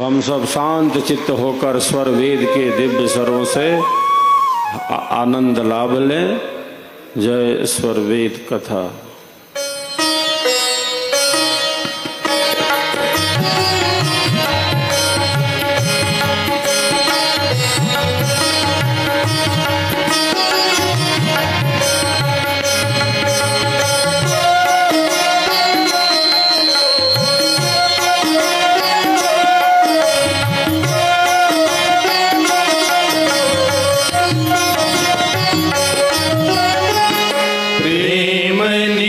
हम सब शांत चित्त होकर स्वर वेद के दिव्य स्वरों से आनंद लाभ लें। जय स्वर वेद कथा। प्रेमनी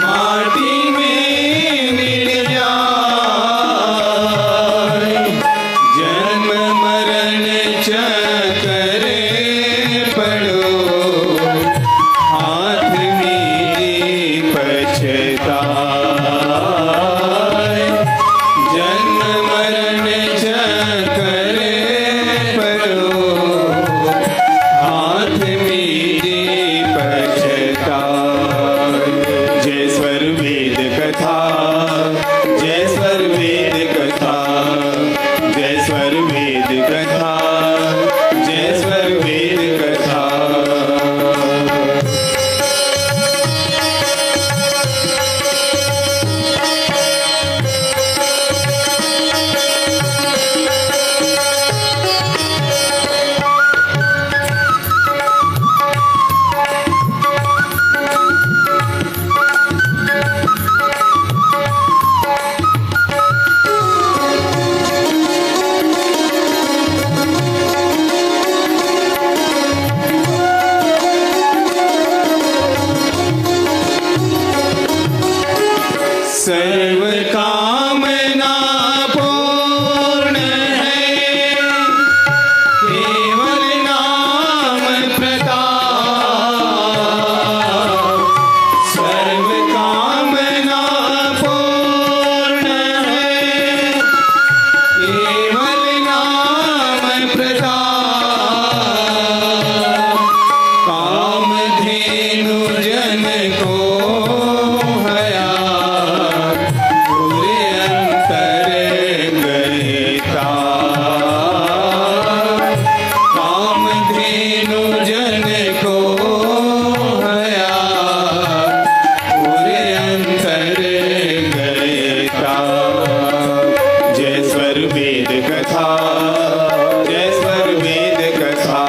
माटी में मिल जाए, जन्म मरण चक्कर पड़ो, हाथ में पछताए, जन्म मरण चक्कर पड़ो, हाथ में पछताए। जय स्वर वेद कथा, जय स्वर वेद कथा, जय स्वर वेद कथा, जय स्वर वेद कथा। सर्व कामना पूर्ण है, केवल नाम प्रताप। सर्व कामना पूर्ण है, केवल नाम प्रताप। कामधेनु जन को हया, पूरे अंतर गहिता। कामधेनु जन को हया, पूरे अंतर गहिता। जय स्वर वेद कथा, जय स्वर वेद कथा,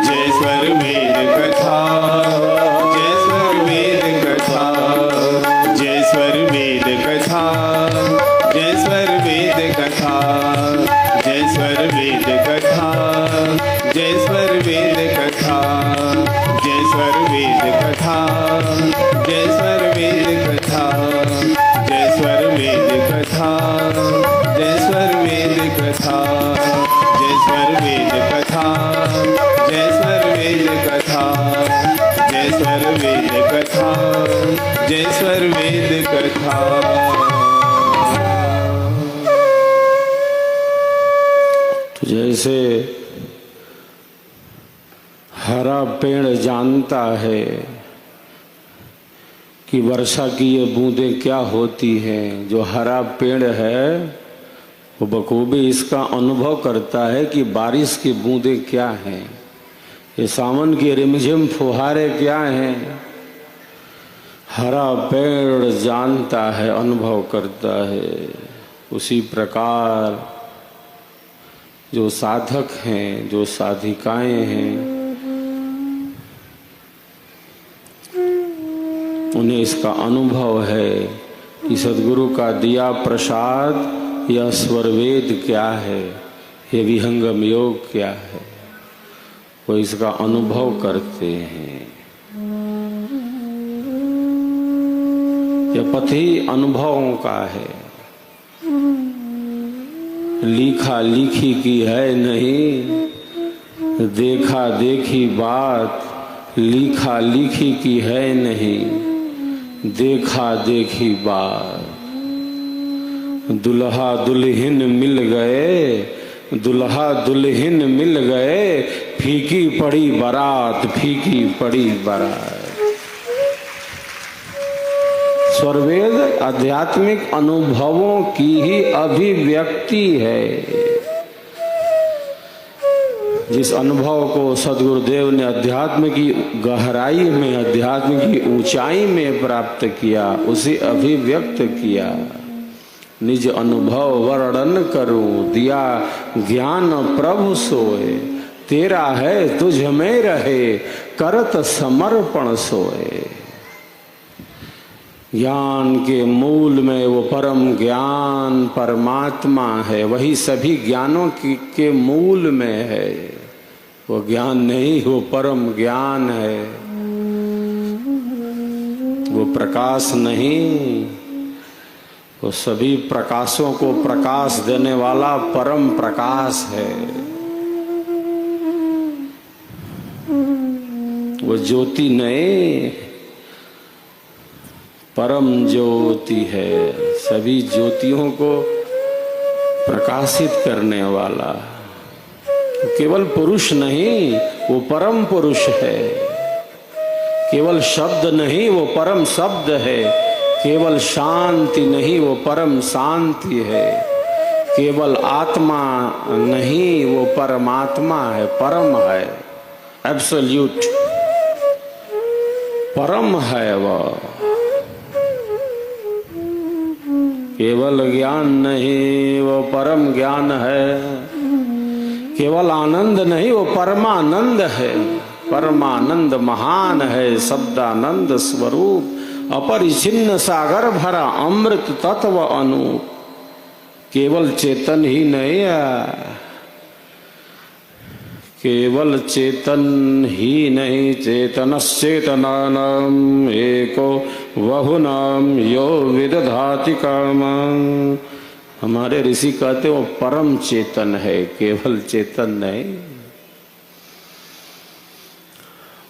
जय स्वर वेद कथा, जय स्वर वेद कथा, जय स्वर वेद कथा, जय स्वर वेद कथा, जय स्वर वेद कथा, जय स्वर वेद कथा, जय स्वर वेद कथा, जय स्वर वेद कथा, जय स्वर वेद कथा, जय स्वर वेद कथा, जय स्वर वेद कथा, जय स्वर वेद कथा, जय स्वर वेद कथा, जय स्वर वेद कथा। तो जैसे हरा पेड़ जानता है कि वर्षा की ये बूंदें क्या होती हैं, जो हरा पेड़ है वो बखूबी इसका अनुभव करता है कि बारिश की बूंदें क्या हैं, ये सावन की रिमझिम फुहारे क्या हैं। हरा पेड़ जानता है, अनुभव करता है। उसी प्रकार जो साधक हैं, जो साधिकाएं हैं, उन्हें इसका अनुभव है कि सद्गुरु का दिया प्रसाद, यह स्वरवेद क्या है, ये विहंगम योग क्या है, वो इसका अनुभव करते हैं। यह पथ ही अनुभवों का है, लिखा लिखी की है नहीं, देखा देखी बात लिखा लिखी की है नहीं, देखा देखी बात। दुल्हा दुल्हन मिल गए, दुल्हा दुल्हन मिल गए, फीकी पड़ी बारात, फीकी पड़ी बारात। स्वरवेद आध्यात्मिक अनुभवों की ही अभिव्यक्ति है। जिस अनुभव को सद्गुरुदेव ने अध्यात्म की गहराई में, अध्यात्म की ऊंचाई में प्राप्त किया, उसे अभिव्यक्त किया। निज अनुभव वर्णन करूं, दिया ज्ञान प्रभु सोए, तेरा है तुझ में रहे, करत समर्पण सोए। ज्ञान के मूल में वो परम ज्ञान परमात्मा है, वही सभी ज्ञानों के मूल में है। वो ज्ञान नहीं, वो परम ज्ञान है। वो प्रकाश नहीं, वो सभी प्रकाशों को प्रकाश देने वाला परम प्रकाश है। वो ज्योति नहीं, परम ज्योति है, सभी ज्योतियों को प्रकाशित करने वाला। केवल पुरुष नहीं, वो परम पुरुष है। केवल शब्द नहीं, वो परम शब्द है। केवल शांति नहीं, वो परम शांति है। केवल आत्मा नहीं, वो परमात्मा है, परम है, एब्सोल्यूट परम है। वह केवल ज्ञान नहीं, वो परम ज्ञान है। केवल आनंद नहीं, वो परमानंद है। परमानंद महान है, शब्दानंद स्वरूप, अपरिछिन्न सागर भरा अमृत तत्व अनूप। केवल चेतन ही नहीं है, केवल चेतन ही नहीं, चेतनश्चेतनानाम एको बहुनाम यो विदधाति कामं। हमारे ऋषि कहते वो परम चेतन है, केवल चेतन नहीं।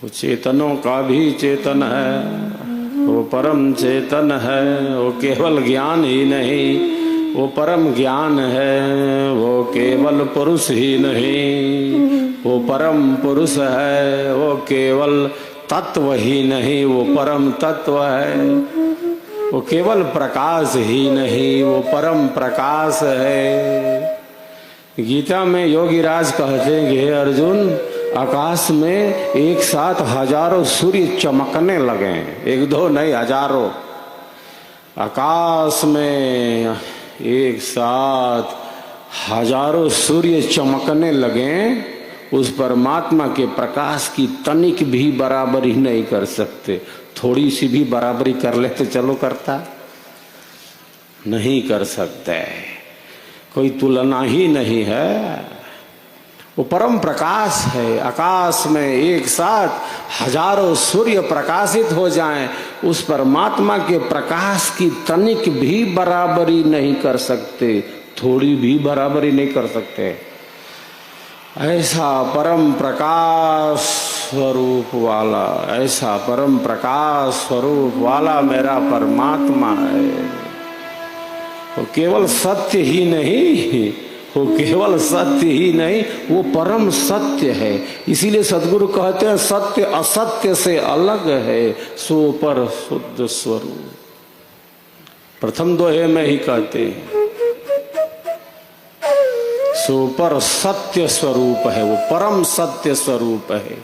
वो चेतनों का भी चेतन है, वो परम चेतन है। वो केवल ज्ञान ही नहीं, वो परम ज्ञान है। वो केवल पुरुष ही नहीं, वो परम पुरुष है। वो केवल तत्व ही नहीं, वो परम तत्व है। वो केवल प्रकाश ही नहीं, वो परम प्रकाश है। गीता में योगीराज कहते हैं कि अर्जुन, आकाश में एक साथ हजारों सूर्य चमकने लगे, एक दो नहीं हजारों। आकाश में एक साथ हजारों सूर्य चमकने लगे, उस परमात्मा के प्रकाश की तनिक भी बराबरी नहीं कर सकते। थोड़ी सी भी बराबरी कर ले तो चलो करता, नहीं कर सकते, कोई तुलना ही नहीं है। वो परम प्रकाश है। आकाश में एक साथ हजारों सूर्य प्रकाशित हो जाएं, उस परमात्मा के प्रकाश की तनिक भी बराबरी नहीं कर सकते, थोड़ी भी बराबरी नहीं कर सकते। ऐसा परम प्रकाश स्वरूप वाला, ऐसा परम प्रकाश स्वरूप वाला मेरा परमात्मा है। वो केवल सत्य ही नहीं, वो केवल सत्य ही नहीं, वो परम सत्य है। इसीलिए सद्गुरु कहते हैं सत्य असत्य से अलग है, सो पर शुद्ध स्वरूप। प्रथम दोहे में ही कहते हैं सो पर सत्य स्वरूप है, वो परम सत्य स्वरूप है।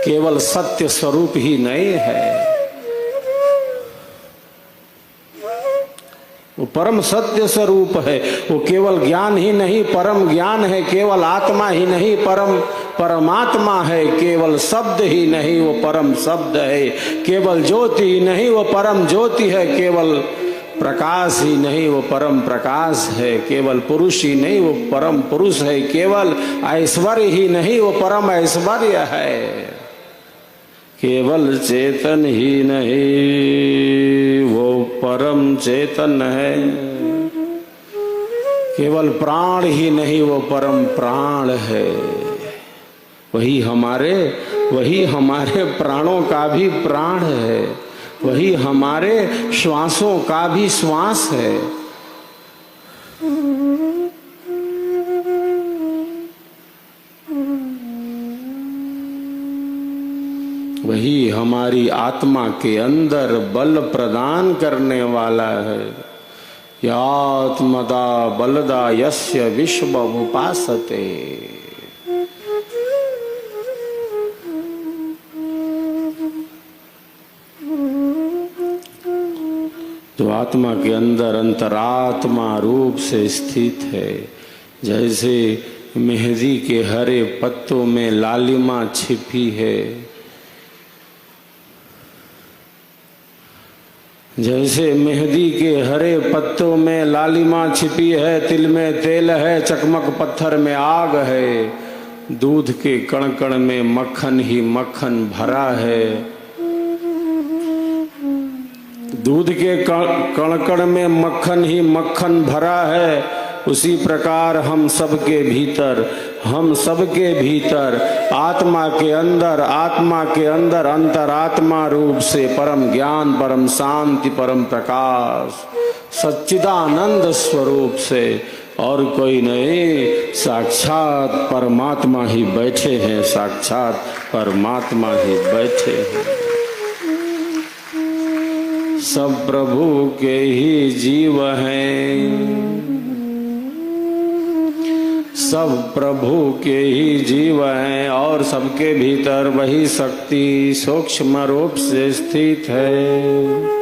केवल सत्य स्वरूप ही नहीं है, वो परम सत्य स्वरूप है। वो केवल ज्ञान ही नहीं, परम ज्ञान है। केवल आत्मा ही नहीं, परम परमात्मा है। केवल शब्द ही नहीं, वो परम शब्द है। केवल ज्योति ही नहीं, वो परम ज्योति है। केवल प्रकाश ही नहीं, वो परम प्रकाश है। केवल पुरुष ही नहीं, वो परम पुरुष है। केवल ऐश्वर्य ही नहीं, वो परम ऐश्वर्य है। केवल चेतन ही नहीं, वो परम चेतन है। केवल प्राण ही नहीं, वो परम प्राण है। वही हमारे प्राणों का भी प्राण है, वही हमारे श्वासों का भी श्वास है। वही हमारी आत्मा के अंदर बल प्रदान करने वाला है। यात्मदा बलदा यस्य विश्व उपासते। जो आत्मा के अंदर अंतरात्मा रूप से स्थित है, जैसे मेहंदी के हरे पत्तों में लालिमा छिपी है, जैसे मेहंदी के हरे पत्तों में लालिमा छिपी है, तिल में तेल है, चकमक पत्थर में आग है, दूध के कण कण में मक्खन ही मक्खन भरा है। दूध के कण कण में मक्खन ही मक्खन भरा है, उसी प्रकार हम सबके भीतर आत्मा के अंदर अंतरात्मा रूप से परम ज्ञान, परम शांति, परम प्रकाश, सच्चिदानंद स्वरूप से और कोई नहीं, साक्षात परमात्मा ही बैठे हैं, साक्षात परमात्मा ही बैठे हैं। सब प्रभु के ही जीव हैं, सब प्रभु के ही जीव हैं और सबके भीतर वही शक्ति सूक्ष्म रूप से स्थित है।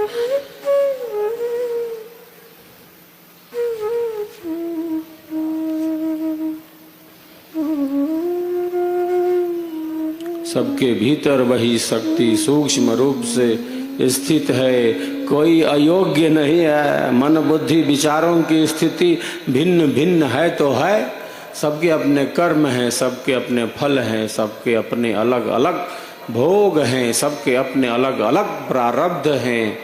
सबके भीतर वही शक्ति सूक्ष्म रूप से स्थित है। कोई अयोग्य नहीं है। मन बुद्धि विचारों की स्थिति भिन्न भिन्न है तो है, सबके अपने कर्म हैं, सबके अपने फल हैं, सबके अपने अलग अलग भोग हैं, सबके अपने अलग अलग प्रारब्ध हैं,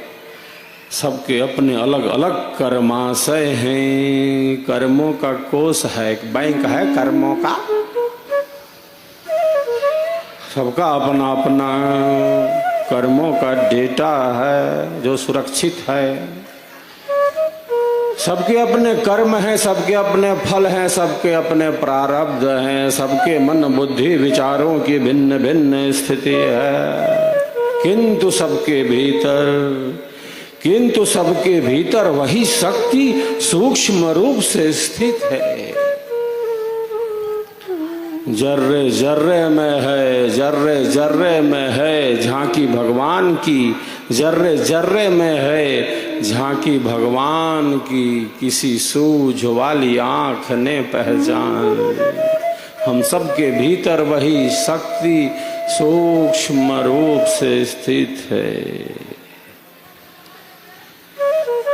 सबके अपने अलग अलग कर्माशय हैं। कर्मों का कोष है, एक बैंक है कर्मों का, सबका अपना अपना कर्मों का डेटा है जो सुरक्षित है। सबके अपने कर्म हैं, सबके अपने फल हैं, सबके अपने प्रारब्ध हैं, सबके मन बुद्धि विचारों की भिन्न भिन्न स्थिति है। किंतु सबके भीतर वही शक्ति सूक्ष्म रूप से स्थित है। जर्रे जर्रे में है, जर्रे जर्रे में है झांकी भगवान की, जर्रे जर्रे में है झांकी भगवान की, किसी सूझ वाली आंख ने पहचान। हम सबके भीतर वही शक्ति सूक्ष्म रूप से स्थित है।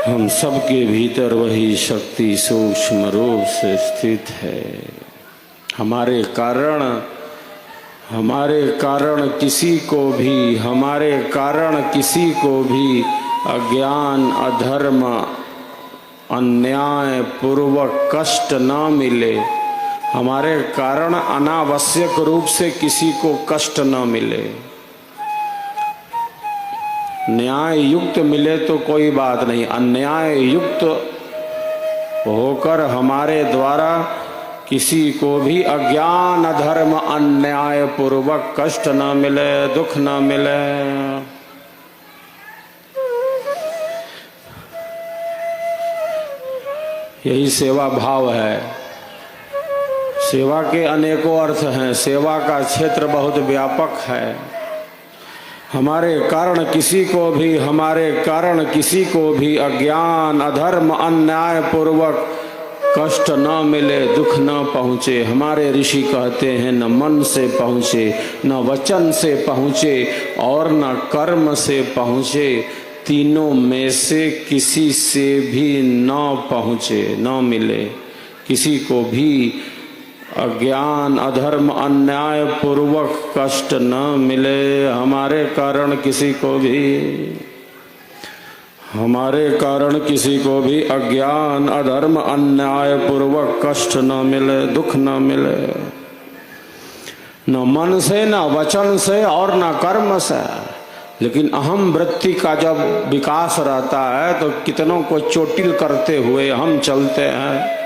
हम सबके भीतर वही शक्ति सूक्ष्म रूप से स्थित है। हमारे कारण किसी को भी अज्ञान, अधर्म, अन्याय पूर्वक कष्ट न मिले। हमारे कारण अनावश्यक रूप से किसी को कष्ट न मिले। न्याय युक्त मिले तो कोई बात नहीं, अन्याय युक्त होकर हमारे द्वारा किसी को भी अज्ञान, अधर्म, अन्याय पूर्वक कष्ट न मिले, दुख न मिले। यही सेवा भाव है। सेवा के अनेकों अर्थ हैं, सेवा का क्षेत्र बहुत व्यापक है। हमारे कारण किसी को भी अज्ञान, अधर्म, अन्याय पूर्वक कष्ट न मिले, दुख न पहुँचे। हमारे ऋषि कहते हैं न मन से पहुँचे, न वचन से पहुँचे और न कर्म से पहुँचे। तीनों में से किसी से भी न पहुँचे, न मिले। किसी को भी अज्ञान, अधर्म, अन्याय पूर्वक कष्ट न मिले। हमारे कारण किसी को भी अज्ञान, अधर्म, अन्याय पूर्वक कष्ट न मिले, दुख न मिले। न मन से, न वचन से और न कर्म से। लेकिन अहम वृत्ति का जब विकास रहता है तो कितनों को चोटिल करते हुए हम चलते हैं,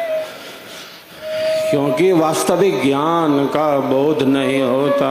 क्योंकि वास्तविक ज्ञान का बोध नहीं होता।